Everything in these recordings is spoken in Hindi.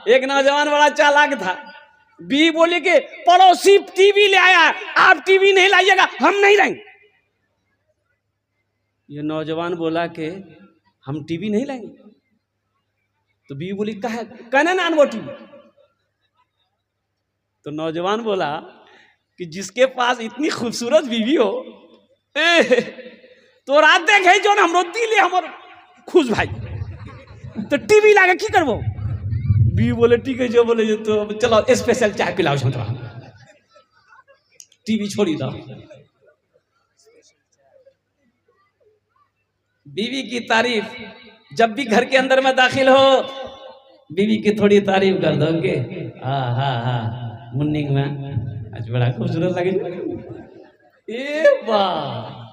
एक नौजवान बड़ा चालाक था। बीवी बोली कि पड़ोसी टीवी ले आया, आप टीवी नहीं लाइएगा, हम नहीं लाएंगे। ये नौजवान बोला कि हम टीवी नहीं लाएंगे। तो बीवी बोली कहना ना वो टीवी। तो नौजवान बोला कि जिसके पास इतनी खूबसूरत बीवी हो तो रात देखे जो हम दिले हमर खुश भाई, तो टीवी लागे की करबो। बीवी बोले ठीक है, जो बोले जो, तो चलो स्पेशल चाय पिलाओ, टीवी छोड़ी दो। बीवी की तारीफ जब भी घर के अंदर में दाखिल हो, बीवी की थोड़ी तारीफ कर दोगे। हाँ मुन्निंग में आज बड़ा खूबसूरत लगे। ए वाह,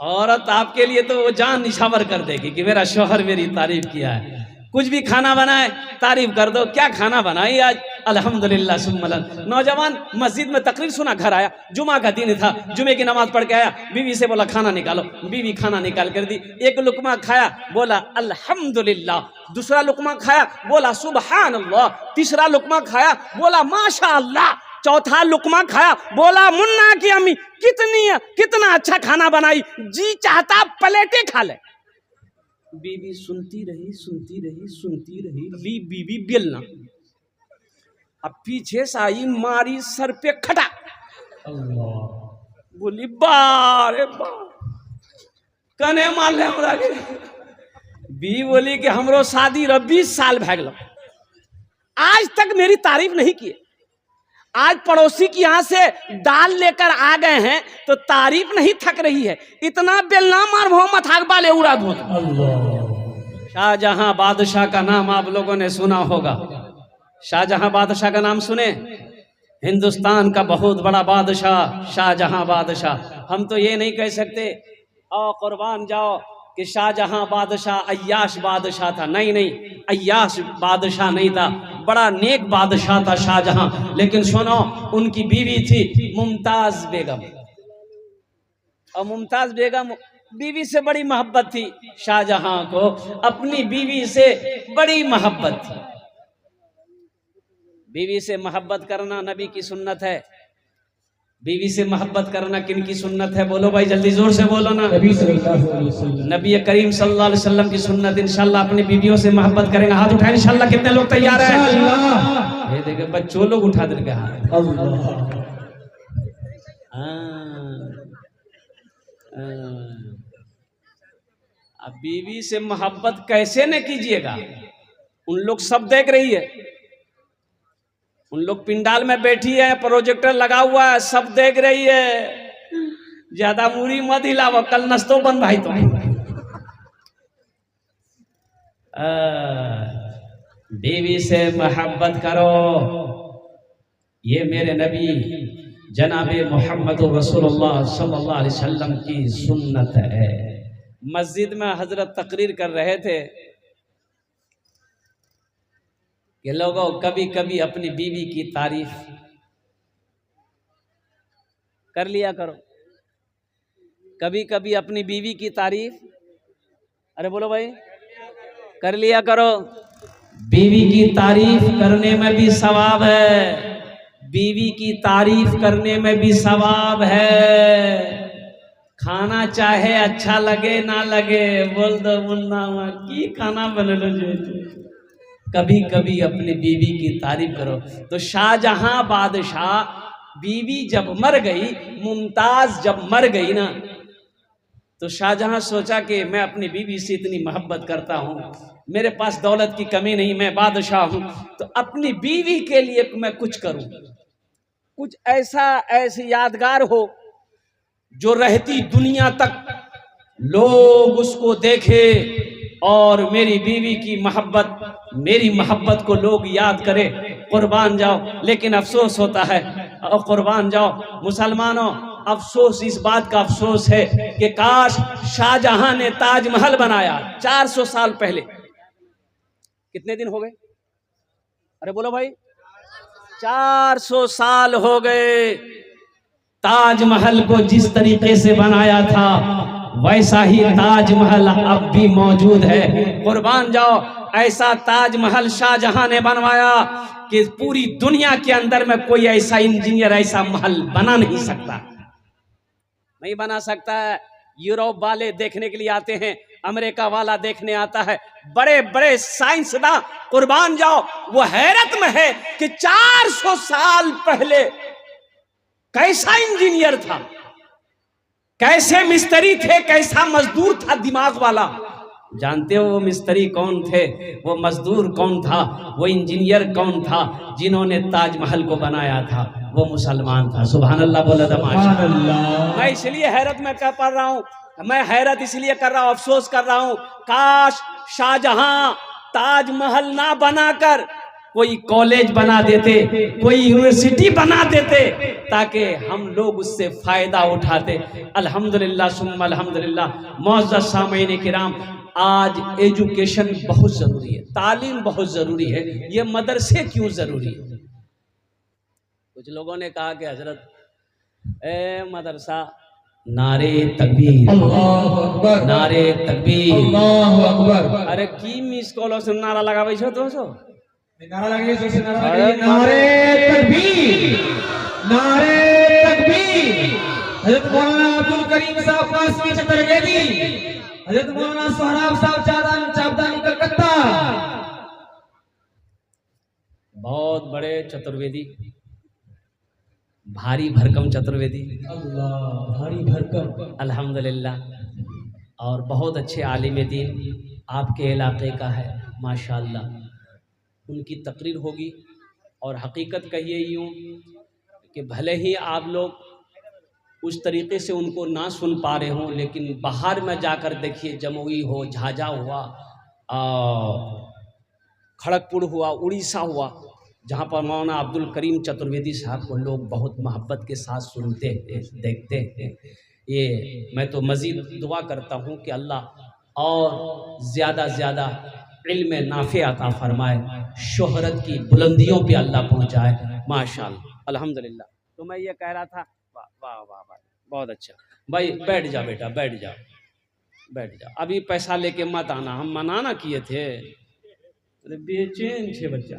औरत आपके लिए तो वो जान निछावर कर देगी कि मेरा शौहर मेरी तारीफ किया है। कुछ भी खाना बनाए तारीफ कर दो, क्या खाना बनाई आज, अल्हम्दुलिल्लाह सुम्मा। नौजवान मस्जिद में तकरीर सुना, घर आया, जुमा का दिन था, जुमे की नमाज पढ़ के आया, बीवी से बोला खाना निकालो। बीवी खाना निकाल कर दी। एक लुकमा खाया, बोला अल्हम्दुलिल्लाह। दूसरा लुकमा खाया, बोला सुबहान अल्लाह। तीसरा लुकमा खाया, बोला माशा अल्लाह। चौथा लुकमा खाया, बोला मुन्ना की अम्मी कितना अच्छा खाना बनाई, जी चाहता प्लेटें खा ले। बीवी सुनती रही, ली बीवी बेलना, अब पीछे से आई, मारी सर पे खटा। अल्लाह, बोली बारे बा कने मार ले हमरा के। बीवी बोली कि हमरो शादी 20 साल भै गेलो, आज तक मेरी तारीफ नहीं किए। आज पड़ोसी की यहाँ से दाल लेकर आ गए हैं तो तारीफ नहीं थक रही है, इतना बेलना मार मोहम्मद हाकबा ले उड़ा दो। शाहजहां बादशाह का नाम आप लोगों ने सुना होगा। शाहजहां बादशाह का नाम सुने? हिंदुस्तान का बहुत बड़ा बादशाह शाहजहां बादशाह। हम तो ये नहीं कह सकते और कुर्बान जाओ कि शाहजहां बादशाह अय्याश बादशाह था। नहीं, अय्याश बादशाह नहीं था, बड़ा नेक बादशाह था शाहजहां। लेकिन सुनो, उनकी बीवी थी मुमताज बेगम, और मुमताज बेगम बीवी से बड़ी मोहब्बत थी। शाहजहां को अपनी बीवी से बड़ी मोहब्बत थी। बीवी से मोहब्बत करना नबी की सुन्नत है। बीवी से मोहब्बत करना किन की सुन्नत है? बोलो भाई, जल्दी जोर से बोलो ना। नबी करीम सल्लल्लाहु अलैहि वसल्लम की सुन्नत। इंशाल्लाह अपनी बीवियों से मोहब्बत करेंगे। हाथ उठाएं इंशाल्लाह। कितने लोग तैयार हैं? ये देखिए बच्चों लोग उठा देंगे हाथ। अब बीवी से मोहब्बत कैसे न कीजिएगा? उन लोग सब देख रही है, उन लोग पिंडाल में बैठी है, प्रोजेक्टर लगा हुआ है, सब देख रही है। ज्यादा मुरी मत हिलाओ, कल नस्तो बन भाई। तो बीवी से मोहब्बत करो, ये मेरे नबी जनाबे मोहम्मद रसूलुल्लाह सल्लल्लाहु अलैहि वसल्लम की सुन्नत है। मस्जिद में हजरत तकरीर कर रहे थे कि लोगों कभी कभी अपनी बीवी की तारीफ कर लिया करो। कभी कभी अपनी बीवी की तारीफ, अरे बोलो भाई, कर लिया करो। बीवी की तारीफ करने में भी सवाब है, बीवी की तारीफ करने में भी सवाब है। खाना चाहे अच्छा लगे ना लगे, बोल दो मुन्ना की खाना बन लो। कभी कभी अपनी बीवी की तारीफ करो। तो शाहजहां बादशाह बीवी जब मर गई, मुमताज जब मर गई ना, तो शाहजहां सोचा कि मैं अपनी बीवी से इतनी मोहब्बत करता हूँ, मेरे पास दौलत की कमी नहीं, मैं बादशाह हूँ, तो अपनी बीवी के लिए मैं कुछ करूँ, कुछ ऐसी यादगार हो जो रहती दुनिया तक लोग उसको देखे और मेरी बीवी की मोहब्बत, मेरी मोहब्बत को लोग याद करें। कुर्बान जाओ, लेकिन अफसोस होता है, और कुर्बान जाओ मुसलमानों, अफसोस इस बात का अफसोस है कि काश शाहजहां ने ताजमहल बनाया 400 साल पहले। कितने दिन हो गए? अरे बोलो भाई, 400 साल हो गए। ताजमहल को जिस तरीके से बनाया था वैसा ही ताजमहल अब भी मौजूद है। कुर्बान जाओ, ऐसा ताजमहल शाहजहां ने बनवाया कि पूरी दुनिया के अंदर में कोई ऐसा इंजीनियर ऐसा महल बना नहीं सकता, नहीं बना सकता है। यूरोप वाले देखने के लिए आते हैं, अमेरिका वाला देखने आता है, बड़े बड़े साइंसदान कुर्बान जाओ, वो हैरत में है कि 400 साल पहले कैसा इंजीनियर था, कैसे मिस्त्री थे, कैसा मजदूर था दिमाग वाला। जानते हो वो मिस्त्री कौन थे, वो मजदूर कौन था, वो इंजीनियर कौन था? जिन्होंने ताजमहल को बनाया था वो मुसलमान था। सुभान अल्लाह बोला था माशाअल्लाह। मैं इसलिए हैरत में कह पा रहा हूँ, मैं हैरत इसलिए कर रहा हूँ, अफसोस कर रहा हूँ, काश शाहजहां ताजमहल ना बनाकर कोई कॉलेज बना देते, कोई यूनिवर्सिटी बना देते, ताकि हम लोग उससे फायदा उठाते। अल्हम्दुलिल्लाह सुम्मा अल्हम्दुलिल्लाह। मुअज़्ज़ज़ सामीन किराम, आज एजुकेशन बहुत जरूरी है, तालीम बहुत जरूरी है। ये मदरसे क्यों जरूरी है? कुछ लोगों ने कहा कि हजरत मदरसा, नारे तकबीर, अल्लाहु अकबर, नारे तकबीर, अल्लाहु अकबर। अरे की मिस कॉल से नारा लगाबै छो तो सो नारा लगे, सो से नारा लगे, नारे तकबीर, नारे तकबीर। हजरत मौलाना अब्दुल करीम साहब कासमी चतुर्वेदी, हजरत मौलाना सोहराब साहब चाबदानी कलकत्ता, बहुत बड़े चतुर्वेदी, भारी भरकम चतुर्वेदी, अल्लाह भारी भरकम अल्हम्दुलिल्लाह। और बहुत अच्छे आलिम दीन आपके इलाके का है माशाअल्लाह। उनकी तकरीर होगी और हकीकत कहिए यूँ कि भले ही आप लोग उस तरीके से उनको ना सुन पा रहे हों, लेकिन बाहर में जाकर देखिए, जमुई हो, झाझा हुआ, खड़गपुर हुआ, उड़ीसा हुआ, जहाँ पर मौलाना अब्दुल करीम चतुर्वेदी साहब को लोग बहुत मोहब्बत के साथ सुनते हैं, देखते हैं। ये मैं तो मज़ीद दुआ करता हूँ कि अल्लाह और ज़्यादा ज़्यादा इल्म नाफ़े अता फरमाए, शोहरत की बुलंदियों पे अल्लाह पहुँचाए माशाअल्लाह अल्हम्दुलिल्लाह। तो मैं ये कह रहा था, वाह वाह वाह वाह, बहुत अच्छा भाई, बैठ जा बेटा, बैठ जा, बैठ जा, अभी पैसा लेके मत आना, हम मना ना किए थे, बेचैन छे बच्चा।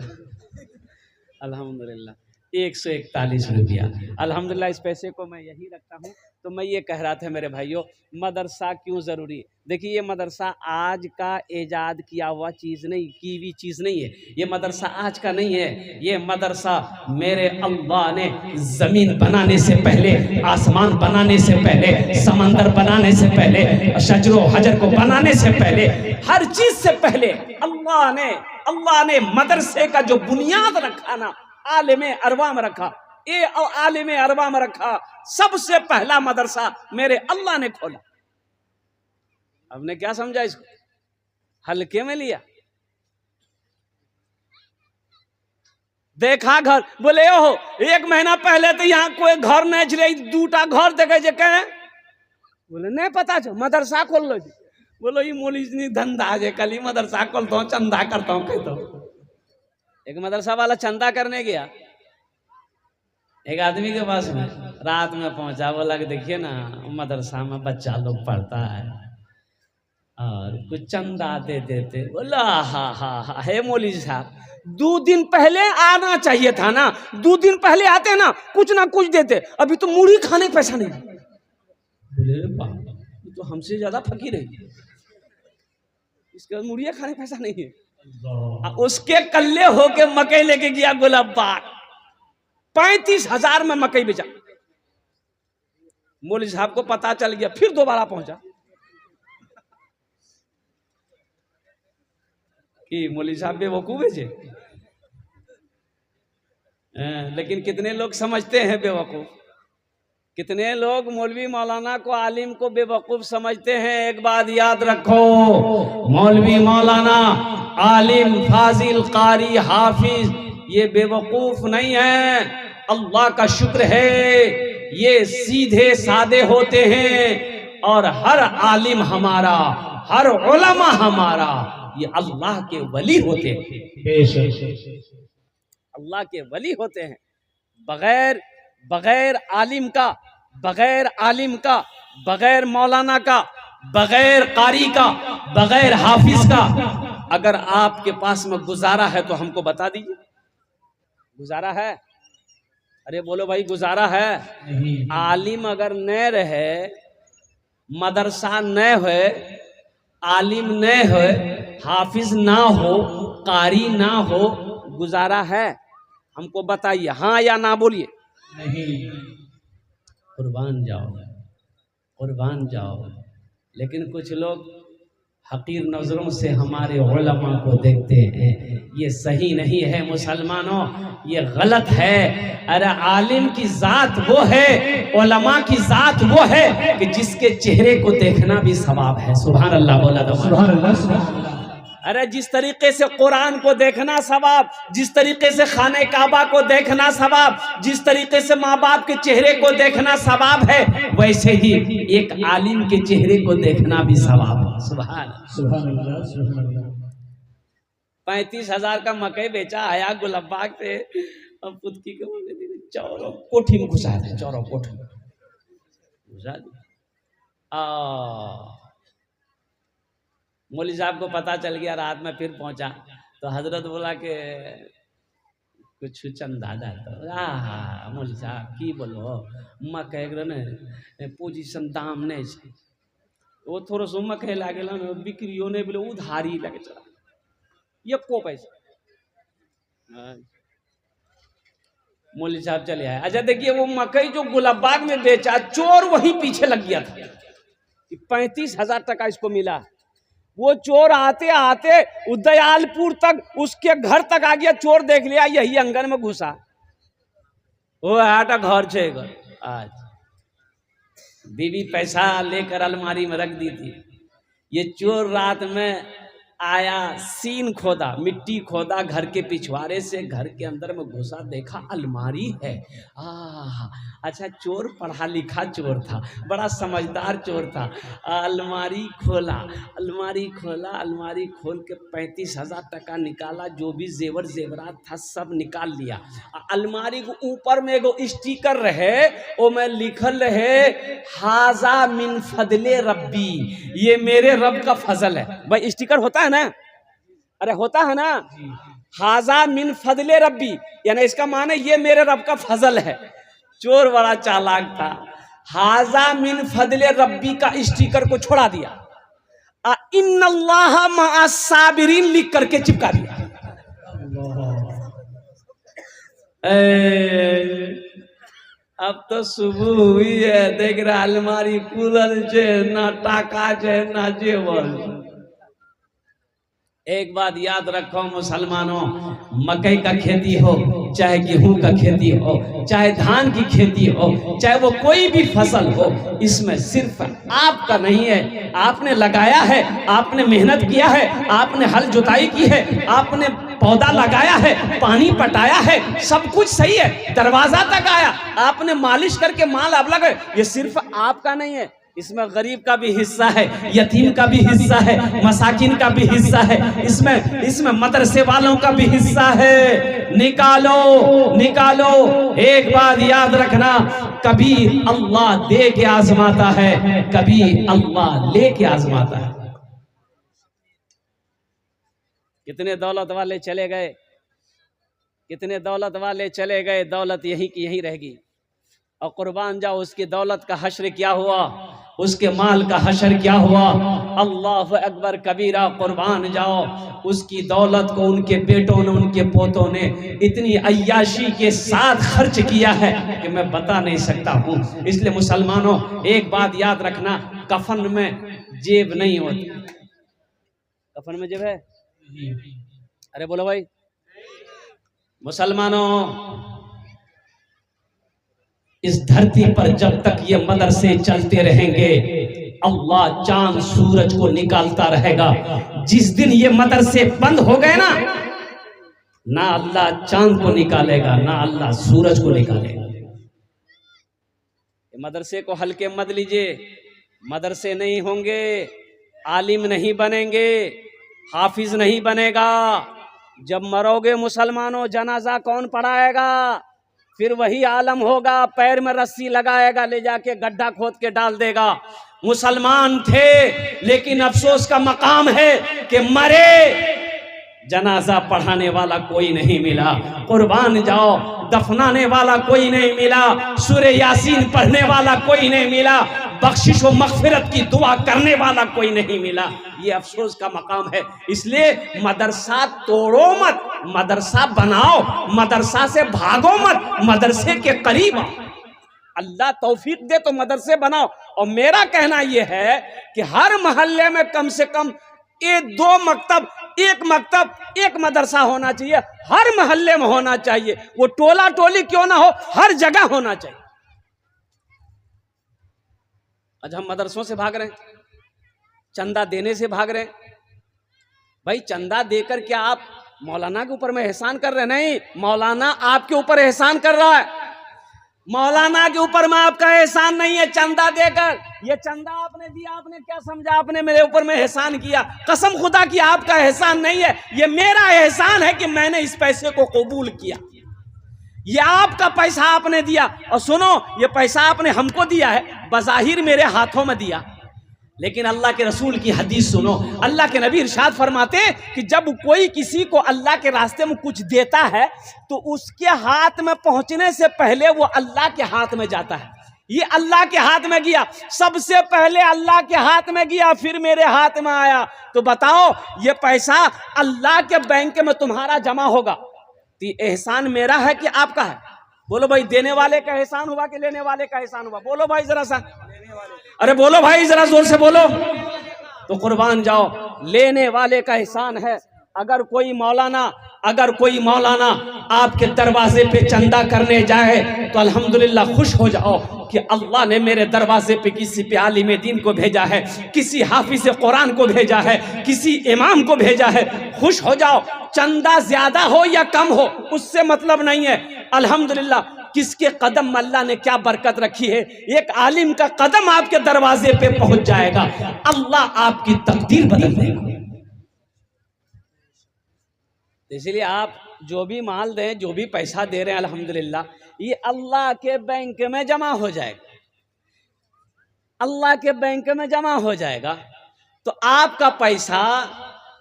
अल्हम्दुलिल्लाह 141 रुपया, अल्हम्दुलिल्लाह। इस पैसे को मैं यही रखता हूँ। तो मैं ये कह रहा था मेरे भाइयों, मदरसा क्यों ज़रूरी है? देखिए, ये मदरसा आज का ईजाद किया हुआ चीज़ नहीं, की हुई चीज़ नहीं है। ये मदरसा आज का नहीं है, ये मदरसा मेरे अल्लाह ने ज़मीन बनाने से पहले, आसमान बनाने से पहले, समंदर बनाने से पहले, शजरो हजर को बनाने से पहले, हर चीज़ से पहले अल्लाह ने मदरसे का जो बुनियाद रखा ना, आलिम अरवा में रखा, ये आलिम अरवा में रखा। सबसे पहला मदरसा मेरे अल्लाह ने खोला। हमने क्या समझा इसको, हल्के में लिया। देखा घर, बोले हो 1 महीना पहले तो यहाँ कोई घर नहीं चले, 2टा घर देखे जे कहे, बोले नहीं पता छो, मदरसा खोल लो। बोलो ये मोली धंधा जे, कल मदरसा खोलता हूँ, चंदा करता हूँ कहता हूँ। एक मदरसा वाला चंदा करने गया एक आदमी के पास में, रात में पहुंचा, बोला कि देखिए ना मदरसा में बच्चा लोग पढ़ता है और कुछ चंदा दे देते। बोला हा हे मौलवी साहब, 2 दिन पहले आना चाहिए था ना, 2 दिन पहले आते ना कुछ देते, अभी तो मुड़ी खाने का पैसा नहीं। बोले बाप, तो हमसे ज्यादा फकीर है, इसके बाद मुड़िया खाने का पैसा नहीं है। उसके कल्ले होके मकई लेके गया गुलाबाग, 35,000 में मकई बेचा। मौलवी साहब को पता चल गया, फिर दोबारा पहुंचा कि मौलवी साहब बेवकूफ है। लेकिन कितने लोग समझते हैं बेवकूफ, कितने लोग मौलवी मौलाना को, आलिम को बेवकूफ समझते हैं। एक बात याद रखो, मौलवी मौलाना, आलिम, फाजिल, कारी, हाफिज, ये बेवकूफ नहीं है। अल्लाह का शुक्र है, ये सीधे सादे होते हैं। और हर आलिम हमारा, हर उलमा हमारा, ये अल्लाह के वली होते हैं, अल्लाह के वली होते हैं। बगैर आलिम का, बगैर मौलाना का, बगैर कारी का, बगैर हाफिज का अगर आपके पास में गुजारा है तो हमको बता दीजिए। गुजारा है? अरे बोलो भाई, गुजारा है? आलिम अगर न रहे, मदरसा न हो, आलिम न हो, हाफिज ना हो, कारी ना हो, गुजारा है? हमको बताइए, हाँ या ना बोलिए। नहीं। कुर्बान जाओ, कुर्बान जाओ। लेकिन कुछ लोग हकीर नजरों से हमारे उलमा को देखते हैं, ये सही नहीं है मुसलमानों, ये गलत है। अरे आलिम की जात वो है, उलमा की जात वो है कि जिसके चेहरे को देखना भी सवाब है। सुभान अल्लाह बोला तो सुभान अल्लाह। अरे जिस तरीके से कुरान को देखना सवाब, जिस तरीके से खाने काबा को देखना सवाब, जिस तरीके से माँ बाप के चेहरे को देखना सवाब है, वैसे ही एक आलिम के चेहरे को देखना भी सवाब है। सुभान अल्लाह। 35,000 का मकई बेचा, आया गुलबाग से, अब पुतकी को चौरो कोठी में घुसा दे, चौरो कोठी में घुसा दे। मौलवी साहब को पता चल गया, रात में फिर पहुंचा तो हजरत बोला कि कुछ चंदा दे। तो मौलवी साहब की बोलो, मकई ने पोजीशन दाम नहीं छे, वो थोड़ा सो मकई लागे बिक्रियो नहीं बोले, उधारी लगे चला ये को पैसा। मौलवी साहब चले आए। अच्छा देखिए, वो मकई जो गुलबाग में बेचा, चोर वहीं पीछे लग गया था। 35,000 टका इसको मिला। वो चोर आते आते दयालपुर तक, उसके घर तक आ गया। चोर देख लिया, यही अंगन में घुसा। वो आटा घर छे आज बीवी पैसा लेकर अलमारी में रख दी थी। ये चोर रात में आया, सीन खोदा, मिट्टी खोदा, घर के पिछवाड़े से घर के अंदर में घुसा, देखा अलमारी है। अच्छा, चोर पढ़ा लिखा चोर था, बड़ा समझदार चोर था। अलमारी खोला, अलमारी खोला, अलमारी खोल के 35,000 टका निकाला, जो भी जेवर जेवरात था सब निकाल लिया। अलमारी के ऊपर में एगो स्टिकर रहे, वो में लिखल रहे, हाजा मिन फदले रब्बी, ये मेरे रब का फजल है। भाई स्टिकर होता है ना, अरे होता है ना, हाजा मिन फदले रब्बी, यानी इसका माने ये मेरे रब का फजल है। चोर बड़ा चालाक था, हाजा मिन फदले रब्बी का स्टिकर को छोड़ा दिया, इन्नल्लाह मअस साबिरीन लिख करके चिपका दिया। अब तो सुबह हुई है, देख रहा अलमारी खुलल छे, ना टाका छे ना जेवर। एक बात याद रखो मुसलमानों, मकई का खेती हो, चाहे गेहूं का खेती हो, चाहे धान की खेती हो, चाहे वो कोई भी फसल हो, इसमें सिर्फ आपका नहीं है। आपने लगाया है, आपने मेहनत किया है, आपने हल जुताई की है, आपने पौधा लगाया है, पानी पटाया है, सब कुछ सही है, दरवाजा तक आया, आपने मालिश करके माल अब लगे, ये सिर्फ आपका नहीं है। इसमें गरीब का भी हिस्सा है, यतीम का भी हिस्सा है, मसाकिन का भी हिस्सा है, इसमें मदरसे वालों का भी हिस्सा है। निकालो निकालो। एक बात याद रखना, कभी अल्लाह दे के आजमाता है, कभी अल्लाह ले के आजमाता है। कितने दौलत वाले चले गए, कितने दौलत वाले चले गए, दौलत यही की यही रहेगी। और कुर्बान जाओ, उसकी दौलत का हश्र क्या हुआ, उसके माल का हश्र क्या हुआ। अल्लाह अकबर कबीरा। कुर्बान जाओ, उसकी दौलत को उनके बेटों ने, उनके पोतों ने इतनी अय्याशी के साथ खर्च किया है कि मैं बता नहीं सकता हूँ। इसलिए मुसलमानों, एक बात याद रखना, कफन में जेब नहीं होती। कफन में जेब है? अरे बोलो भाई मुसलमानों, इस धरती पर जब तक ये मदरसे चलते रहेंगे, अल्लाह चांद सूरज को निकालता रहेगा। जिस दिन ये मदरसे बंद हो गए ना, ना अल्लाह चांद को निकालेगा, ना अल्लाह सूरज को निकालेगा। मदरसे को हल्के मत लीजिए। मदरसे नहीं होंगे, आलिम नहीं बनेंगे, हाफिज नहीं बनेगा। जब मरोगे मुसलमानों, जनाजा कौन पढ़ाएगा? फिर वही आलम होगा, पैर में रस्सी लगाएगा, ले जाके गड्ढा खोद के डाल देगा। मुसलमान थे, लेकिन अफसोस का मकाम है कि मरे जनाजा पढ़ाने वाला कोई नहीं मिला, कुर्बान जाओ दफनाने वाला कोई नहीं मिला, सूरे यासीन पढ़ने वाला कोई नहीं मिला, बख्शिश व मगफिरत की दुआ करने वाला कोई नहीं मिला। ये अफसोस का मकाम है। इसलिए मदरसा तोड़ो मत, मदरसा बनाओ, मदरसा से भागो मत, मदरसे के करीब आओ। अल्लाह तौफीक दे तो मदरसे बनाओ। और मेरा कहना यह है कि हर मोहल्ले में कम से कम दो मकतब, एक मकतब, एक मदरसा होना चाहिए, हर मोहल्ले में होना चाहिए। वो टोला टोली क्यों ना हो, हर जगह होना चाहिए। आज हम मदरसों से भाग रहे हैं, चंदा देने से भाग रहे हैं। भाई चंदा देकर क्या आप मौलाना के ऊपर में एहसान कर रहे हैं? नहीं, मौलाना आपके ऊपर एहसान कर रहा है। मौलाना के ऊपर में आपका एहसान नहीं है चंदा देकर। ये चंदा आपने दिया, आपने क्या समझा आपने मेरे ऊपर में एहसान किया? कसम खुदा की आपका एहसान नहीं है, ये मेरा एहसान है कि मैंने इस पैसे को कबूल किया। ये आपका पैसा आपने दिया। और सुनो, ये पैसा आपने हमको दिया है, बज़ाहिर मेरे हाथों में दिया, लेकिन अल्लाह के रसूल की हदीस सुनो। अल्लाह के नबी इरशाद फरमाते कि जब कोई किसी को अल्लाह के रास्ते में कुछ देता है तो उसके हाथ में पहुंचने से पहले वो अल्लाह के हाथ में जाता है। ये अल्लाह के हाथ में गया, सबसे पहले अल्लाह के हाथ में गया, फिर मेरे हाथ में आया। तो बताओ, ये पैसा अल्लाह के बैंक में तुम्हारा जमा होगा तो एहसान मेरा है कि आपका है? बोलो भाई, देने वाले का एहसान हुआ कि लेने वाले का एहसान हुआ? बोलो भाई जरा सा, अरे बोलो भाई जरा जोर से बोलो। तो कुर्बान जाओ, लेने वाले का एहसान है। अगर कोई मौलाना आपके दरवाजे पे चंदा करने जाए तो अल्हम्दुलिल्लाह खुश हो जाओ कि अल्लाह ने मेरे दरवाजे पे किसी पे आलिम दीन को भेजा है, किसी हाफिज कुरान को भेजा है, किसी इमाम को भेजा है। खुश हो जाओ। चंदा ज्यादा हो या कम हो उससे मतलब नहीं है। अल्हम्दुलिल्लाह किसके कदम अल्लाह ने क्या बरकत रखी है। एक आलिम का कदम आपके दरवाजे पे पहुंच जाएगा, अल्लाह आपकी तकदीर बदल देगा। इसलिए आप जो भी माल दें, जो भी पैसा दे रहे हैं, अल्हम्दुलिल्लाह ये अल्लाह के बैंक में जमा हो जाएगा, अल्लाह के बैंक में जमा हो जाएगा। तो आपका पैसा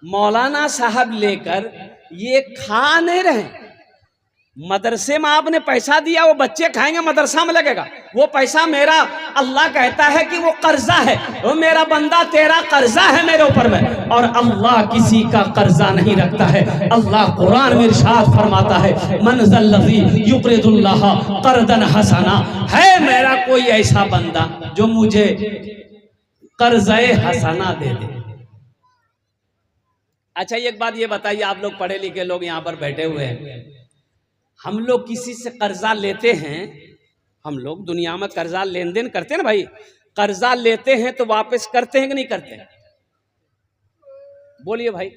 मौलाना साहब लेकर ये खा नहीं रहे। मदरसे में आपने पैसा दिया, वो बच्चे खाएंगे, मदरसा में लगेगा। वो पैसा मेरा, अल्लाह कहता है कि वो कर्जा है, वो मेरा बंदा तेरा कर्जा है मेरे ऊपर में। और अल्लाह किसी का कर्जा नहीं रखता है। अल्लाह कुरान में इरशाद फरमाता है, मन ज़ल्लज़ी युक़रिदुल्लाह क़र्ज़न हसना। है मेरा कोई ऐसा बंदा जो मुझे कर्ज़े हसना दे दे। अच्छा, एक बात ये बताइए, आप लोग पढ़े लिखे लोग यहाँ पर बैठे हुए हैं, हम लोग किसी से कर्जा लेते हैं, हम लोग दुनिया में कर्जा लेन देन करते हैं ना भाई, कर्जा लेते हैं तो वापस करते हैं कि नहीं करते? बोलिए भाई,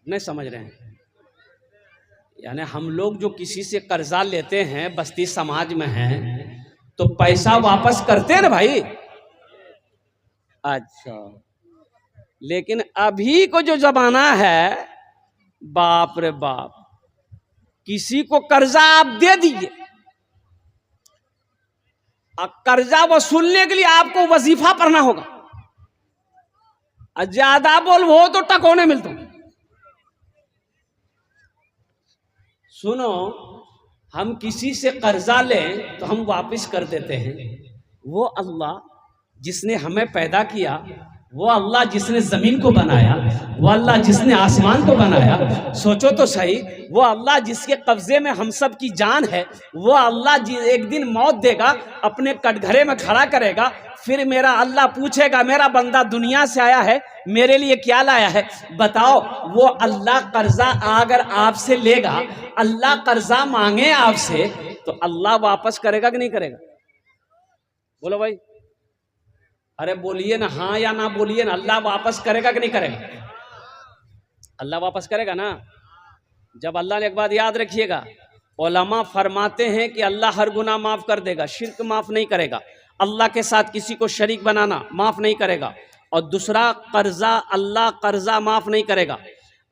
नहीं समझ रहे हैं? यानी हम लोग जो किसी से कर्जा लेते हैं, बस्ती समाज में हैं, तो पैसा वापस करते हैं ना भाई। अच्छा, लेकिन अभी को जो जमाना है, बाप रे बाप, किसी को कर्जा आप दे दीजिए, कर्जा वसूलने के लिए आपको वजीफा पढ़ना होगा, ज्यादा बोल वो तो टकोने मिलते। सुनो, हम किसी से कर्जा लें तो हम वापस कर देते हैं। वो अल्लाह जिसने हमें पैदा किया, वो अल्लाह जिसने जमीन को बनाया, वो अल्लाह जिसने आसमान को बनाया, सोचो तो सही, वो अल्लाह जिसके कब्जे में हम सब की जान है, वो अल्लाह एक दिन मौत देगा, अपने कटघरे में खड़ा करेगा, फिर मेरा अल्लाह पूछेगा, मेरा बंदा दुनिया से आया है, मेरे लिए क्या लाया है? बताओ, वो अल्लाह कर्जा अगर आपसे लेगा, अल्लाह कर्जा मांगे आपसे, तो अल्लाह वापस करेगा कि नहीं करेगा? बोलो भाई, अरे बोलिए ना, हाँ या ना बोलिए ना। अल्लाह वापस करेगा कि नहीं करेगा? अल्लाह वापस करेगा ना। जब अल्लाह ने, एक बात याद रखिएगा, उलमा फरमाते हैं कि अल्लाह हर गुनाह माफ कर देगा, शिर्क माफ नहीं करेगा, अल्लाह के साथ किसी को शरीक बनाना माफ नहीं करेगा, और दूसरा कर्जा, अल्लाह कर्जा माफ नहीं करेगा।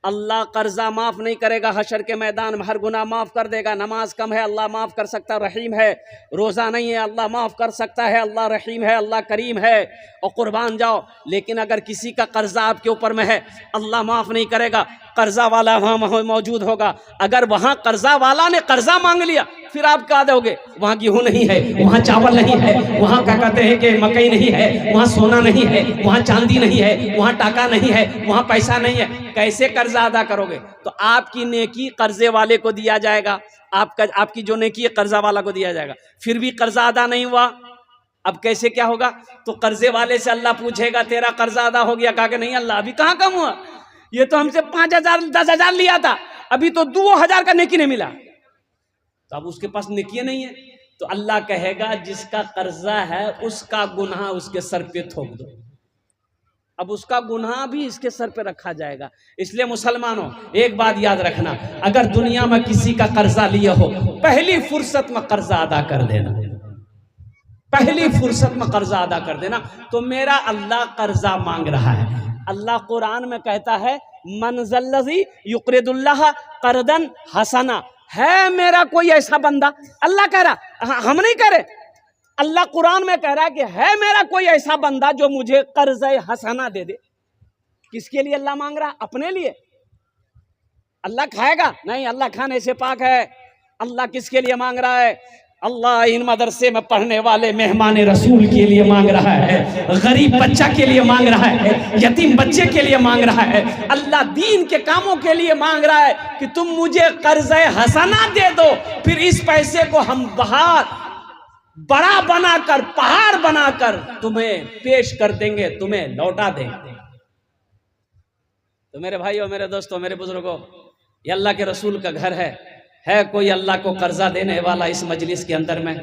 अल्लाह कर्जा माफ नहीं करेगा, हशर के मैदान में हर गुनाह माफ कर देगा। नमाज कम है, अल्लाह माफ कर सकता रहीम है। रोज़ा नहीं है, अल्लाह माफ कर सकता है, अल्लाह रहीम है, अल्लाह करीम है। और कुर्बान जाओ। लेकिन अगर किसी का कर्जा आपके ऊपर में है, अल्लाह माफ नहीं करेगा, कर्जा वाला वहाँ मौजूद होगा। अगर वहाँ कर्जा वाला ने कर्जा मांग लिया, फिर आप क्या दोगे? वहाँ गेहूं नहीं है, वहाँ चावल नहीं है, वहाँ क्या कहते हैं कि मकई नहीं है, वहाँ सोना नहीं है, वहाँ चांदी नहीं है, वहाँ टाका नहीं है, वहाँ पैसा नहीं है, कैसे कर्जा अदा करोगे? तो आपकी नेकी कर्जे वाले को दिया जाएगा, आपकी जो नेकी है कर्जा वाला को दिया जाएगा। फिर भी कर्जा अदा नहीं हुआ, अब कैसे क्या होगा? तो कर्जे वाले से अल्लाह पूछेगा तेरा कर्जा अदा हो गया? कहा कि नहीं अल्लाह अभी कहाँ कम हुआ, ये तो हमसे 5,000 10,000 लिया था, अभी तो 2,000 का नेकी नहीं मिला। तो अब उसके पास नेकी नहीं है, तो अल्लाह कहेगा जिसका कर्जा है उसका गुनाह उसके सर पे थोप दो। अब उसका गुनाह भी इसके सर पे रखा जाएगा। इसलिए मुसलमानों एक बात याद रखना, अगर दुनिया में किसी का कर्जा लिए हो, पहली फुर्सत में कर्जा अदा कर देना, पहली फुर्सत में कर्जा अदा कर देना। तो मेरा अल्लाह कर्जा मांग रहा है। अल्लाह कुरान में कहता है मनज़ल्लज़ी युक़रिदुल्लाह क़र्दन हसना, है मेरा कोई ऐसा बंदा, अल्लाह कह रहा, हम नहीं कह रहे, अल्लाह कुरान में कह रहा है कि है मेरा कोई ऐसा बंदा जो मुझे कर्ज हसना दे दे। किसके लिए अल्लाह मांग रहा? अपने लिए। अल्लाह खाएगा नहीं, अल्लाह खाने से पाक है। अल्लाह किसके लिए मांग रहा है? अल्लाह इन मदरसे में पढ़ने वाले मेहमान रसूल के लिए मांग रहा है, गरीब बच्चा के लिए मांग रहा है, यतीम बच्चे के लिए मांग रहा है। अल्लाह दीन के कामों के लिए मांग रहा है कि तुम मुझे कर्ज हसना दे दो, फिर इस पैसे को हम बाहर बड़ा बनाकर पहाड़ बनाकर तुम्हें पेश कर देंगे, तुम्हें लौटा देंगे। तो मेरे भाइयों, मेरे दोस्तों, मेरे बुजुर्गों, ये अल्लाह के रसूल का घर है कोई अल्लाह को कर्जा देने वाला इस मजलिस के अंदर में?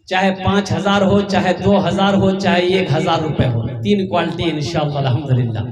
चाहे 5,000 हो, चाहे 2,000 हो, चाहे 1,000 रुपए हो, 3 क्वालिटी इंशाअल्लाह अल्हम्दुलिल्लाह।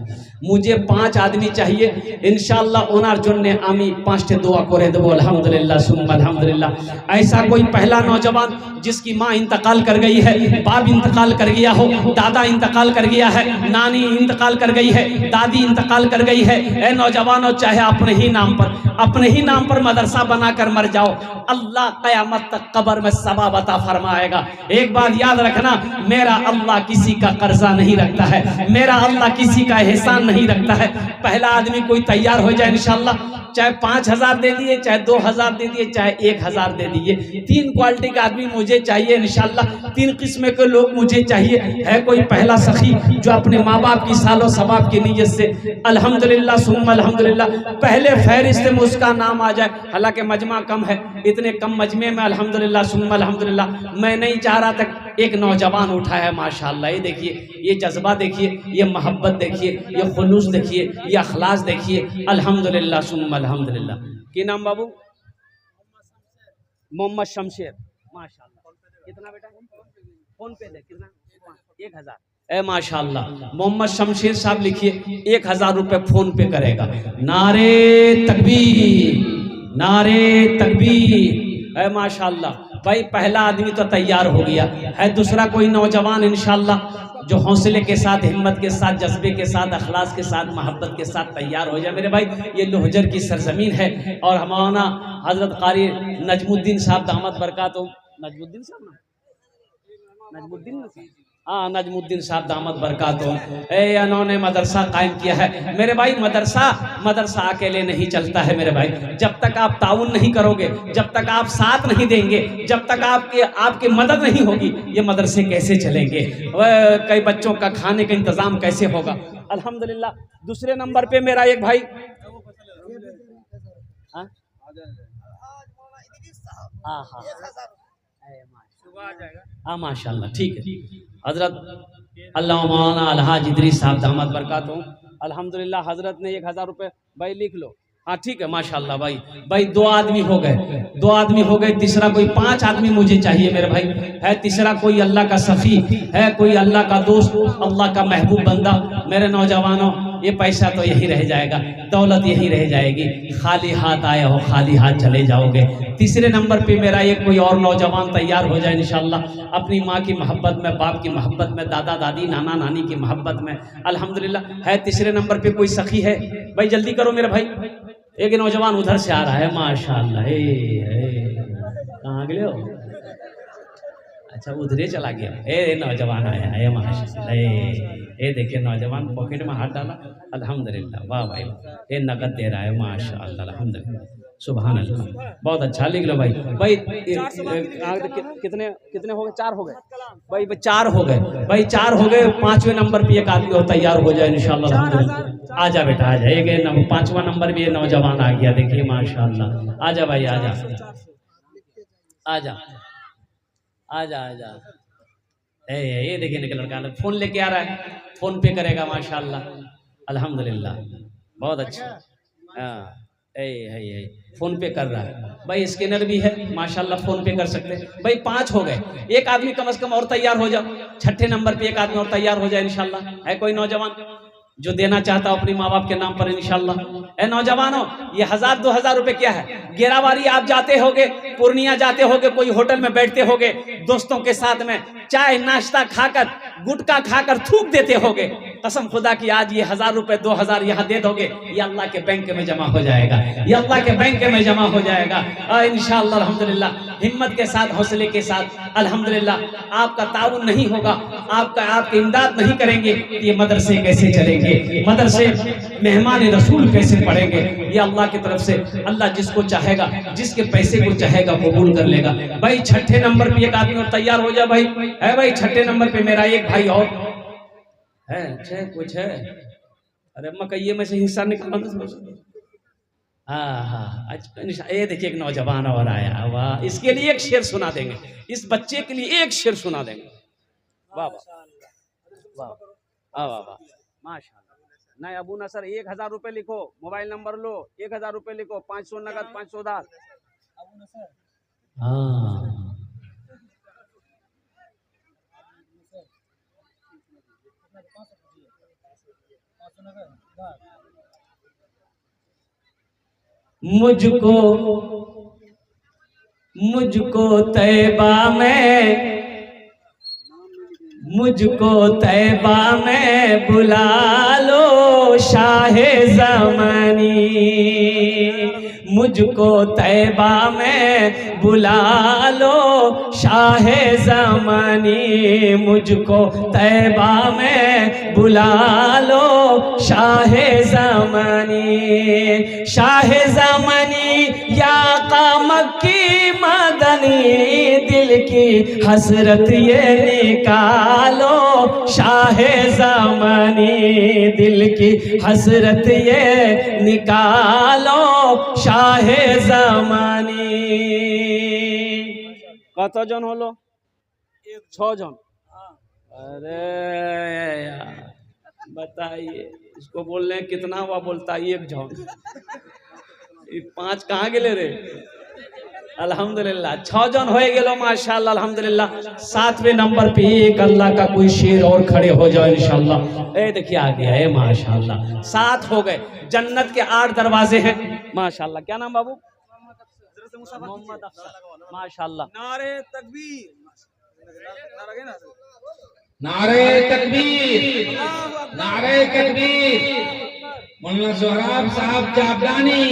मुझे 5 आदमी चाहिए इंशाअल्लाह। ओनार जोन्ने आमी 5 दुआ करे देबो अल्हम्दुलिल्लाह सुम्मा अल्हम्दुलिल्लाह। ऐसा कोई पहला नौजवान जिसकी माँ इंतकाल कर गई है, बाप इंतकाल कर गया हो, दादा इंतकाल कर गया है, नानी इंतकाल कर गई है, दादी इंतकाल कर गई है, ए नौजवानों, चाहे अपने ही नाम पर मदरसा बनाकर मर जाओ, अल्लाह क़यामत तक कब्र में सवाब अता फरमाएगा। एक बात याद रखना, मेरा अल्लाह किसी का कर्जा नहीं रखता है, मेरा अल्लाह किसी का एहसान नहीं रखता है। पहला आदमी कोई तैयार हो जाए इंशाअल्लाह, चाहे 5,000 दे दिए, चाहे 2,000 दे दिए, चाहे 1,000 दे दिए, 3 क्वालिटी का आदमी मुझे चाहिए इंशाअल्लाह। 3 किस्म के लोग मुझे चाहिए। है कोई पहला सखी जो अपने माँ बाप की सालो सवाब की नीयत से अल्हम्दुलिल्लाह सुम्मा अल्हम्दुलिल्लाह पहले फहरिस्त में उसका नाम आ जाए। हालांकि मजमा कम है, इतने कम मजमे में अल्हम्दुलिल्लाह सुम्मा अल्हम्दुलिल्लाह मैं नहीं चाह रहा था। एक नौजवान उठा है माशाअल्लाह, ये देखिए, ये जज्बा देखिए, ये मोहब्बत देखिए, ये खुलूस देखिए, ये अखलास देखिए, अल्हम्दुलिल्लाह सुम्मा अल्हम्दुलिल्लाह। की नाम बाबू? मोहम्मद शमशेर, माशाअल्लाह। कितना बेटा? फोन पे दे, कितना? 1,000। ए माशाअल्लाह, मोहम्मद शमशेर साहब लिखिए 1,000 रुपए फोन पे करेगा। नारे तकबीर, नारे तकबीर। ए माशाअल्लाह भाई, पहला आदमी तो तैयार हो गया है। दूसरा कोई नौजवान इंशाअल्लाह जो हौसले के साथ, हिम्मत के साथ, जज्बे के साथ, अखलास के साथ, मोहब्बत के साथ तैयार हो जाए। मेरे भाई, ये लोहजर की सरजमीन है और हमारा हजरत कारी नजमुद्दीन साहब दामद बरकातुहू, नजमुद्दीन साहब ना, नजमुद्दीन, हाँ नजमुद्दीन साहब दामद बरकातुहू, इन्होंने मदरसा कायम किया है। मेरे भाई, मदरसा अकेले नहीं चलता है मेरे भाई। जब तक आप ताउन नहीं करोगे, जब तक आप साथ नहीं देंगे, जब तक आपकी मदद नहीं होगी, ये मदरसे कैसे चलेंगे? कई बच्चों का खाने का इंतजाम कैसे होगा? अल्हम्दुलिल्लाह। दूसरे नंबर पे मेरा एक भाई, हाँ माशाल्लाह, ठीक है। हजरत अल्लाह मौलाना अलहाज इदरीस साहब दामद बरकातुहू, अल्हम्दुलिल्लाह हजरत ने 1,000 रुपए भाई लिख लो। हाँ ठीक है माशाल्लाह भाई 2 आदमी हो गए, तीसरा कोई 5 आदमी मुझे चाहिए मेरे भाई। है तीसरा कोई अल्लाह का सफ़ी है, कोई अल्लाह का दोस्त, अल्लाह का महबूब बंदा। मेरे नौजवानों ये पैसा तो यही रह जाएगा, दौलत यही रह जाएगी, खाली हाथ आए हो खाली हाथ चले जाओगे। तीसरे नंबर पे मेरा एक कोई और नौजवान तैयार हो जाए इंशाल्लाह, अपनी माँ की मोहब्बत में, बाप की मोहब्बत में, दादा दादी नाना नानी की मोहब्बत में, अल्हम्दुलिल्लाह है। तीसरे नंबर पे कोई सखी है भाई, जल्दी करो मेरे भाई। एक नौजवान उधर से आ रहा है माशाल्लाह, कहाँ गए हो? अच्छा उधरे चला गया। ए नौजवान आया है माशाल्लाह, ये देखिए नौजवान पॉकेट में हाथ डाला, अल्हम्दुलिल्लाह, वाह भाई, ये नकद दे रहा है माशाल्लाह, अल्हम्दुलिल्लाह, सुभान अल्लाह, बहुत अच्छा। लिख लो भाई। भाई कितने कितने हो गए? 4 हो गए भाई, 4 हो गए भाई, 4 हो गए। 5वें नंबर पे एक आदमी और तैयार हो जाए इंशाल्लाह, अल्हम्दुलिल्लाह। आजा बेटा आजा, एक 5वां नंबर भी ये नौजवान आ गया, देखिए माशाल्लाह। आजा भाई आजा आजा आजा आजा। ये देखिए निकल लड़का फोन लेके आ रहा है, फोन पे करेगा माशाल्लाह, अल्हम्दुलिल्लाह, बहुत अच्छा। हाँ फोन पे कर रहा है भाई, स्कैनर भी है माशाल्लाह, फोन पे कर सकते हैं भाई। 5 हो गए, एक आदमी कम से कम और तैयार हो जाओ। 6ठे नंबर पे एक आदमी और तैयार हो जाए इंशाल्लाह। है कोई नौजवान जो देना चाहता हो अपनी माँ बाप के नाम पर इंशाल्लाह? ए नौजवानों, ये 1000-2000 रुपए क्या है? गेराबारी आप जाते होगे, पूर्णिया जाते होगे, कोई होटल में बैठते होगे, दोस्तों के साथ में चाय नाश्ता खाकर, गुटखा खाकर थूक देते होगे। कसम खुदा की आज ये 1000 रुपए 2000 यहाँ दे दोगे, ये अल्लाह के बैंक में जमा हो जाएगा, ये अल्लाह के बैंक में जमा हो जाएगा इंशाअल्लाह, अल्हम्दुलिल्लाह। हिम्मत के साथ, हौसले के साथ, अल्हम्दुलिल्लाह। आपका ताउन नहीं होगा, आपकी इमदाद नहीं करेंगे, ये मदरसे कैसे चलेंगे, मदरसे मेहमान रसूल कैसे पढ़ेंगे? ये अल्लाह की तरफ से, अल्लाह जिसको चाहेगा, जिसके पैसे को चाहेगा कबूल कर लेगा। भाई 6ठे नंबर पे एक आदमी और तैयार हो जा भाई। है भाई 6ठे नंबर पे मेरा एक भाई और है, कुछ है? अरे मकइये में से हिस्सा निकालना। हाँ अच्छा, ये देखिए एक नौजवान और आया, वाह, इसके लिए एक शेर सुना देंगे, इस बच्चे के लिए एक शेर सुना देंगे। वाह वाह वाह वाह वाह माशाल्लाह। नहीं अबू नसर 1000 रुपए लिखो, मोबाइल नंबर लो, 1000 रुपए लिखो, 500 नगद, 500 उधार। हाँ मुझको तैबा में, मुझको तैबा में बुला लो शाहे ज़मानी, मुझको तैबा में बुला लो शाहे ज़मानी, मुझको तैबा में बुला लो शाहे ज़मानी, शाहे ज़मानी या मक्की मदनी, दिल की हसरत ये निकालो शाहे ज़मानी, दिल की हसरत ये निकालो शाहे ज़मानी। कतজন হলো? 6 জন। अरे यार बताइए, इसको बोल रहे हैं कितना हुआ, बोलता है 1 जन। 5 कहाँ गेले रे? अल्हम्दुलिल्लाह 6 जन हो गेलो माशाल्लाह, अल्हम्दुलिल्लाह। 7वें नंबर पे एक अल्लाह का कोई शेर और खड़े हो जाओ इंशाल्लाह। ए देखिए आ गया है माशाल्लाह, 7 हो गए। जन्नत के 8 दरवाजे हैं माशाल्लाह। क्या नाम बाबू? मोहम्मद अफसर माशाल्लाह। नारे तकबीर, नारे तकबीर, नारे तकबीर। मौलाना सोहराब साहब जाबलानी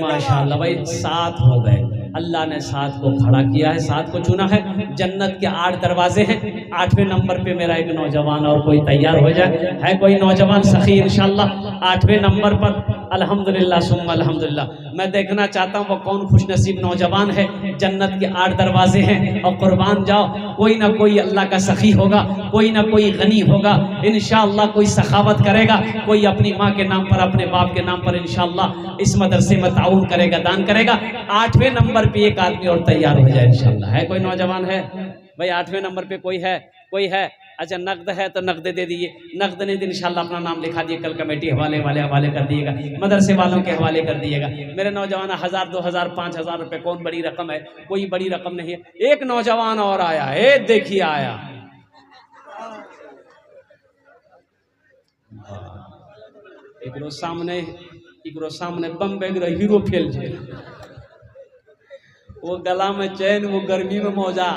माशाल्लाह। भाई 7 हो गए, अल्लाह ने 7 को खड़ा किया है, 7 को चुना है। जन्नत के 8 दरवाजे हैं। 8वें नंबर पे मेरा एक नौजवान और कोई तैयार हो जाए। है कोई नौजवान सखी इंशाल्लाह 8वें नंबर पर? अल्हम्दुलिल्लाह सुम्मा अल्हम्दुलिल्लाह। मैं देखना चाहता हूँ वो कौन खुशनसीब नौजवान है। जन्नत के 8 दरवाजे हैं और कुर्बान जाओ, कोई ना कोई अल्लाह का सखी होगा, कोई ना कोई गनी होगा इंशाअल्लाह, कोई सखावत करेगा, कोई अपनी माँ के नाम पर, अपने बाप के नाम पर इंशाअल्लाह इस मदरसे में ताउन करेगा, दान करेगा। 8वें नंबर पे एक आदमी और तैयार हो जाए इंशाअल्लाह। है कोई नौजवान? है भाई 8वें नंबर पे कोई है? कोई है? अच्छा नकद है तो नकद दे दीजिए, नकद नहीं तो इंशाल्लाह अपना नाम लिखा दिए, कल कमेटी हवाले कर दिएगा, मदरसे वालों के हवाले कर दिएगा। मेरे नौजवान 1000 2000 5000 रुपए कौन बड़ी रकम है? कोई बड़ी रकम नहीं है। एक नौजवान और आया है, देखिए आया। एकरो सामने बम बैग हीरो फेल छे। वो गला में चैन, वो गर्मी में मौजा।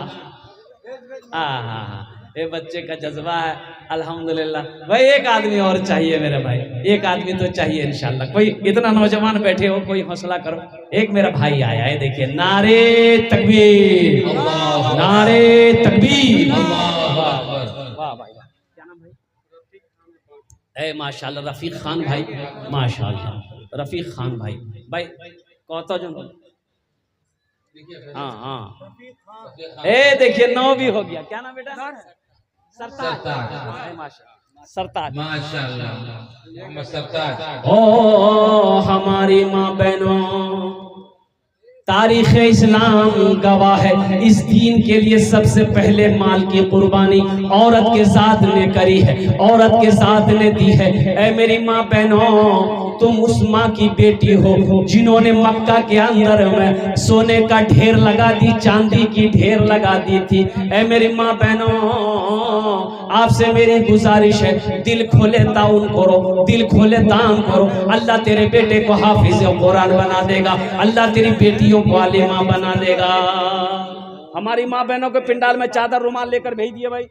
हाँ, ये बच्चे का जज्बा है अल्हम्दुलिल्लाह। भाई एक आदमी और चाहिए मेरे भाई, एक आदमी तो चाहिए इंशाल्लाह। कोई इतना नौजवान बैठे हो, कोई हौसला करो। एक मेरा भाई आया है, देखिए, नारे तकबीर, नारे तकबीर। वाह भाई, क्या नाम भाई? माशाल्लाह रफीक खान भाई, माशाल्लाह रफीक खान भाई। भाई कहता जो हाँ, देखिए 9 भी हो गया। क्या नाम बेटा? सरताज, सरताज, माशाल्लाह सरताज। ओ हमारी माँ बहनों, तारीख इस्लाम गवाह है, इस दीन के लिए सबसे पहले माल की कुर्बानी औरत के साथ ने करी है, औरत के साथ ने दी है। ऐ मेरी माँ बहनों, तुम उस माँ की बेटी हो जिन्होंने मक्का के अंदर में सोने का ढेर लगा दी, चांदी की ढेर लगा दी थी। ऐ मेरी माँ बहनों, आपसे मेरी गुजारिश है, दिल खोले ताउन करो, दिल खोले दान करो। अल्लाह तेरे बेटे को हाफिज कुरान बना देगा, अल्लाह तेरी बेटियों को आलिमा बना देगा। हमारी माँ बहनों के पिंडाल में चादर रुमाल लेकर भेज दिए भाई,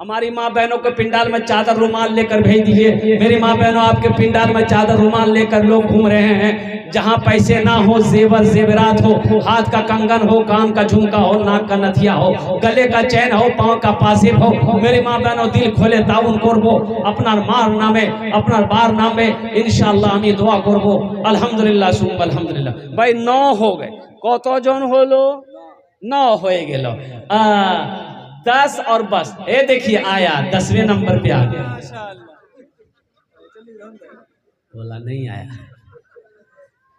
हमारी माँ बहनों के पिंडाल में चादर रुमाल लेकर भेज दीजिए। मेरी माँ बहनों, आपके पिंडाल में चादर रुमाल लेकर लोग घूम रहे हैं। जहाँ पैसे ना हो, जेवर जेवरात हो, हाथ का कंगन हो, कान का झुमका हो, नाक का नथिया हो, गले का चैन हो, पाँव का पासिब हो। मेरी माँ बहनों, दिल खोले ताउन करबो, अपना मार नामे, अपना बार नामे इंशाल्लाह আমি দোয়া করব। আলহামদুলিল্লাহ সুম আলহামদুলিল্লাহ। ভাই 9 हो गए, কতজন হলো? 9 হয়ে গেল। 10 और बस। ये देखिए आया 10वें नंबर पे आ गया। बोला नहीं आया।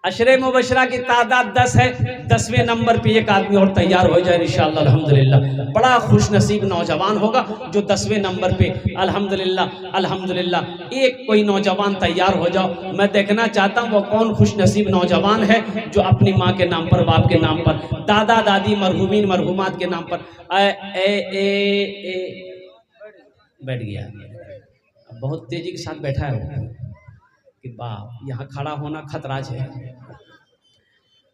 अशरे मुबशरा की तादाद 10 है, 10वें नंबर पे एक आदमी और तैयार हो जाए इंशाअल्लाह अल्हम्दुलिल्लाह। बड़ा खुश नसीब नौजवान होगा जो 10वें नंबर पे अल्हम्दुलिल्लाह अल्हम्दुलिल्लाह। एक कोई नौजवान तैयार हो जाओ, मैं देखना चाहता हूँ वो कौन खुश नसीब नौजवान है जो अपनी माँ के नाम पर, बाप के नाम पर, दादा दादी मरहूमीन मरहूमात के नाम पर बैठ गया। बहुत तेजी के साथ बैठा है कि बाप, यहाँ खड़ा होना खतरा है।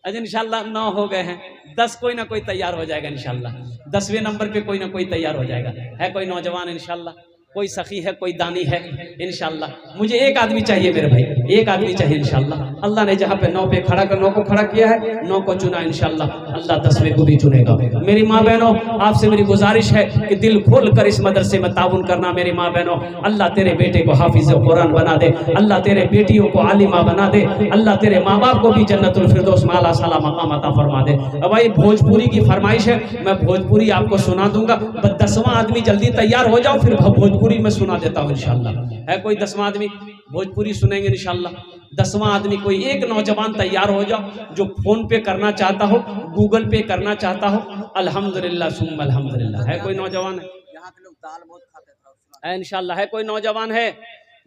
आज इंशाल्लाह 9 हो गए हैं, 10 कोई ना कोई तैयार हो जाएगा इंशाल्लाह। 10वें नंबर पे कोई ना कोई तैयार हो जाएगा। है कोई नौजवान इंशाल्लाह, कोई सखी है, कोई दानी है इंशाल्लाह। मुझे एक आदमी चाहिए मेरे भाई, एक आदमी चाहिए इंशाल्लाह। अल्लाह ने जहाँ पे 9 पे खड़ा कर 9 को खड़ा किया है, 9 को चुना इंशाल्लाह, अल्लाह 10वें को भी चुनेगा। मेरी माँ बहनों, आपसे मेरी गुजारिश है कि दिल खोल कर इस मदरसे में ताउन करना। मेरी माँ बहनों, अल्लाह तेरे बेटे को हाफिज कुरान बना दे, अल्लाह तेरे बेटियों को आलिमा बना दे, अल्लाह तेरे माँ बाप को भी जन्नतुल फिरदौस में आला साला मकाम अता फरमा दे। अब भाई भोजपुरी की फरमाइश है, मैं भोजपुरी आपको सुना दूंगा। बस 10वां आदमी जल्दी तैयार हो जाओ, फिर भोजपुरी में सुना देता हूँ इंशाल्लाह। है कोई 10वां आदमी? भोजपुरी सुनेंगे इंशाल्लाह। 10वां आदमी कोई एक नौजवान तैयार हो जाओ जो फोन पे करना चाहता हो, गूगल पे करना चाहता हो। अल्हम्दुलिल्लाह सुम अल्हम्दुलिल्लाह। है कोई नौजवान? है यहाँ के लोग दाल बहुत खाते हैं इंशाल्लाह। है कोई नौजवान? है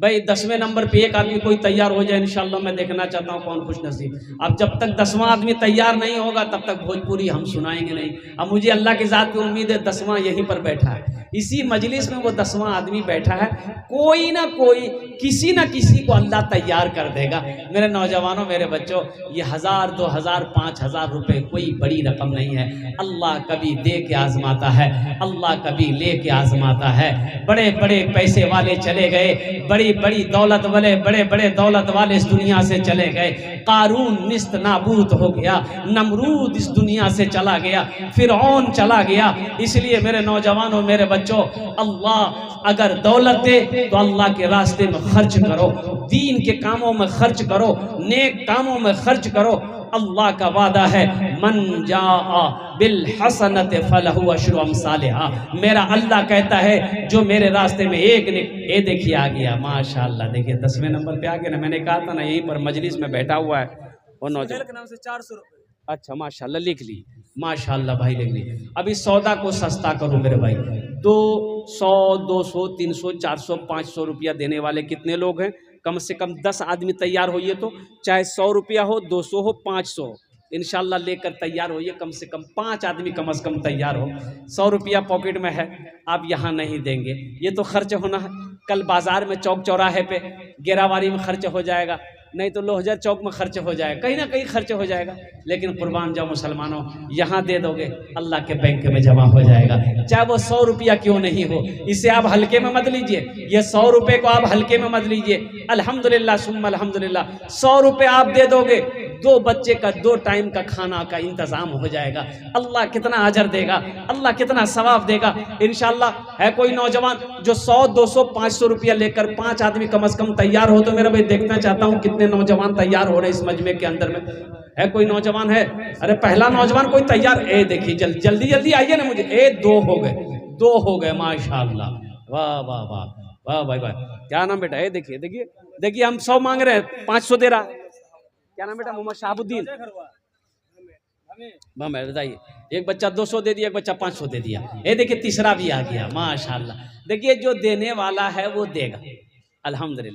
भाई 10वें नंबर पे एक आदमी कोई तैयार हो जाए इंशाल्लाह। मैं देखना चाहता हूँ कौन खुश नसीब। अब जब तक 10वां आदमी तैयार नहीं होगा तब तक भोजपुरी हम सुनाएंगे नहीं। अब मुझे अल्लाह की जात की उम्मीद है 10वां यहीं पर बैठा है, इसी मजलिस में वो 10वां आदमी बैठा है। कोई ना कोई, किसी ना किसी को अल्लाह तैयार कर देगा। मेरे नौजवानों, मेरे बच्चों, ये 1000 2000 5000 रुपए कोई बड़ी रकम नहीं है। अल्लाह कभी दे के आजमाता है, अल्लाह कभी ले के आजमाता है। बड़े बड़े पैसे वाले चले गए, बड़ी बड़ी दौलत वाले, बड़े बड़े दौलत वाले इस दुनिया से चले गए। कारून निस्त नाबूद हो गया, नमरूद इस दुनिया से चला गया, फिरौन चला गया। इसलिए मेरे नौजवानों, मेरे बच्चों, अल्लाह अगर दौलत दे तो अल्लाह के रास्ते में खर्च करो, दीन के कामों में खर्च करो, नेक कामों में खर्च करो। अल्लाह का वादा है, मन जाआ बिल हसनत फलहु अशरु अमसालिहा। मेरा अल्लाह कहता है जो मेरे रास्ते में एक ने, ये देखिए आ गया माशाअल्लाह। देखिए 10वें नंबर पे आ गया ना। मैंने कहा था ना यहीं पर मजलिस में बैठा हुआ है वो नौजवान के नाम से 400 रुपये। अच्छा माशाअल्लाह, लिख ली माशाअल्लाह भाई, लिख ली। अभी सौदा को सस्ता करो मेरे भाई। 200 200 300 400 500 रुपया देने वाले कितने लोग हैं? कम से कम 10 आदमी तैयार होइए तो, चाहे 100 रुपया हो, 200 हो, 500 इंशाल्लाह लेकर तैयार होइए, कम से कम 5 आदमी कम से कम तैयार हो। 100 रुपया पॉकेट में है, आप यहाँ नहीं देंगे, ये तो खर्च होना है। कल बाजार में चौक चौराहे पे गेरावारी में खर्च हो जाएगा, नहीं तो लोहजर चौक में खर्च हो जाएगा, कहीं ना कहीं खर्च हो जाएगा। लेकिन कुर्बान जाओ मुसलमानों, यहाँ दे दोगे अल्लाह के बैंक में जमा हो जाएगा, चाहे वो 100 रुपया क्यों नहीं हो। इसे आप हल्के में मत लीजिए, ये 100 रुपये को आप हल्के में मत लीजिए। अल्हम्दुलिल्लाह सुम्मा अल्हम्दुलिल्लाह, 100 रुपये आप दे दोगे, 2 बच्चे का 2 टाइम का खाना का इंतजाम हो जाएगा। अल्लाह कितना अजर देगा, अल्लाह कितना सवाब देगा इंशाल्लाह। है कोई नौजवान जो 100, 200, 500 रुपया लेकर 5 आदमी कम से कम तैयार हो, तो मेरा भाई देखना चाहता हूँ कितने नौजवान तैयार हो रहे इस मजमे के अंदर में। है कोई नौजवान है? अरे पहला नौजवान कोई तैयार? ए देखिए जल्दी जल्दी आइए ना मुझे। 2 हो गए, 2 हो गए, माशाल्लाह, वाह वाह वाह वाह भाई वाह। क्या नाम बेटा? ए देखिए देखिए देखिए, हम 100 मांग रहे हैं, 500 दे रहा। क्या नाम बेटा? मोहम्मद शहाबुद्दीन। बताइए, एक बच्चा 200 दे दिया, एक बच्चा 500 दे दिया। ये देखिए तीसरा भी आ गया, माशाल्लाह। देखिए जो देने वाला है वो देगा, अल्हम्दुलिल्लाह।